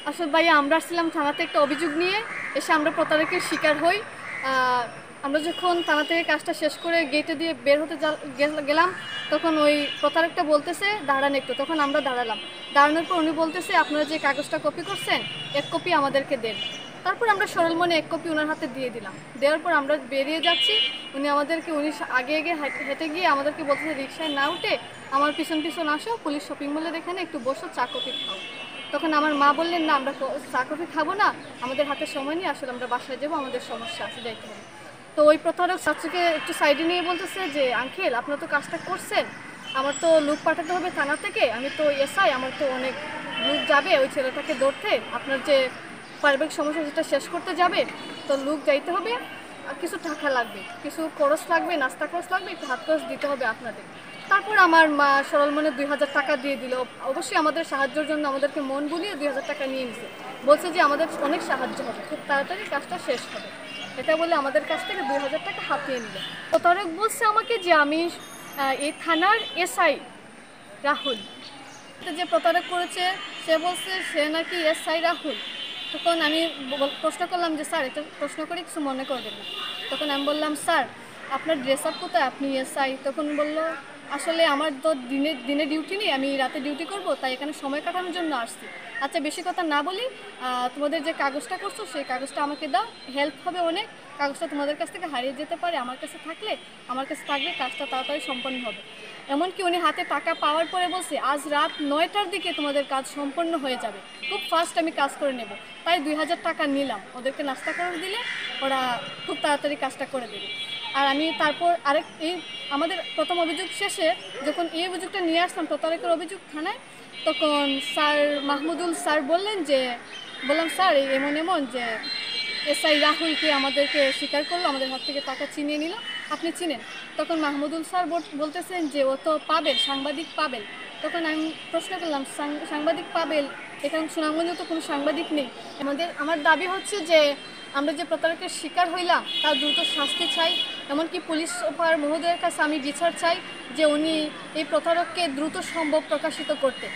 আসলে ভাইয়া আমরা আসছিলাম থানাতে একটা অভিযোগ নিয়ে, এসে আমরা প্রতারকের শিকার হই। আমরা যখন থানা থেকে কাজটা শেষ করে গেটে দিয়ে বের হতে গেলাম, তখন ওই প্রতারকটা বলতেছে দাঁড়ান একটু। তখন আমরা দাঁড়ালাম। দাঁড়ানোর পর উনি বলতেছে আপনারা যে কাগজটা কপি করছেন, এক কপি আমাদেরকে দেন। তারপর আমরা সরল মনে এক কপি ওনার হাতে দিয়ে দিলাম। দেওয়ার পর আমরা বেরিয়ে যাচ্ছি। উনি আগে আগে হেঁটে গিয়ে আমাদেরকে বলতেছে রিক্সায় না উঠে আমার পিছন পিছন আসো, পুলিশ শপিং মলের এখানে একটু বসো, চা কফি খাও। তখন আমার মা বললেন না, আমরা চা কফি খাবো না, আমাদের হাতে সময় নেই, আসলে আমরা বাসায় যাবো, আমাদের সমস্যা আছে, যাইতে হবে। তো ওই প্রতারক ছাত্রকে একটু সাইডে নিয়ে বলতেছে যে আঙ্কেল আপনারা তো কাজটা করছেন, আমার তো লোক পাঠাতে হবে থানা থেকে, আমি তো এসআই, আমার তো অনেক লোক যাবে ওই ছেলেটাকে ধরতে, আপনার যে পারিবারিক সমস্যা সেটা শেষ করতে যাবে, তো লোক যাইতে হবে, কিছু টাকা লাগবে, কিছু খরচ লাগবে, নাস্তা খরচ লাগবে, একটু হাত খরচ দিতে হবে আপনাদের। তারপর আমার মা সরল মনে 2000 টাকা দিয়ে দিল। অবশ্যই আমাদের সাহায্যের জন্য আমাদেরকে মন বুলিয়ে 2000 টাকা নিয়ে নিছে। বলছে যে আমাদের অনেক সাহায্য হবে, খুব তাড়াতাড়ি কাজটা শেষ হবে, এটা বলে আমাদের কাছ থেকে 2000 টাকা হাতিয়ে নিল। প্রতারক বলছে আমাকে যে আমি এই থানার এসআই রাহুল। যে প্রতারক করেছে সে বলছে সে নাকি এসআই রাহুল। তখন আমি প্রশ্ন করলাম যে স্যার এটা প্রশ্ন করে কিছু মনে করবেন না। তখন আমি বললাম স্যার আপনার ড্রেস আপ কোথায়, আপনি এসআই? তখন বলল আসলে আমার তো দিনে ডিউটি নেই, আমি রাতে ডিউটি করব, তাই এখানে সময় কাটানোর জন্য আসছি। আচ্ছা বেশি কথা না বলি, তোমাদের যে কাগজটা করছো সেই কাগজটা আমাকে দাও, হেল্প হবে অনেক। কাগজটা তোমাদের কাছ থেকে হারিয়ে যেতে পারে, আমার কাছে থাকলে কাজটা তাড়াতাড়ি সম্পন্ন হবে। এমনকি উনি হাতে টাকা পাওয়ার পরে বলছে আজ রাত 9টার দিকে তোমাদের কাজ সম্পন্ন হয়ে যাবে, খুব ফাস্ট আমি কাজ করে নেব। তাই 2000 টাকা নিলাম, ওদেরকে নাস্তা করে দিলে ওরা খুব তাড়াতাড়ি কাজটা করে দেবে। আর আমি তারপর এই আমাদের প্রথম অভিযোগ শেষে যখন এই অভিযোগটা নিয়ে আসলাম প্রতারকের অভিযোগ থানায়, তখন স্যার মাহমুদুল স্যার বললাম স্যার এমন এমন যে এসআই রাহুলকে আমাদেরকে স্বীকার করলো, আমাদের হাত থেকে টাকা ছিনিয়ে নিল, আপনি চিনেন? তখন মাহমুদুল স্যার বলতেছেন যে ও তো পাবেল, সাংবাদিক পাবেল। তখন আমি প্রশ্ন করলাম সাংবাদিক পাবেল, এখানে সুনামগঞ্জে তো কোনো সাংবাদিক নেই। আমার দাবি হচ্ছে যে আমরা যে প্রতারকের শিকার হইলাম তার দ্রুত শাস্তি চাই। এমনকি পুলিশ সুপার মহোদয়ের কাছে আমি বিচার চাই যে উনি এই প্রতারককে দ্রুত সম্ভব প্রকাশিত করতে।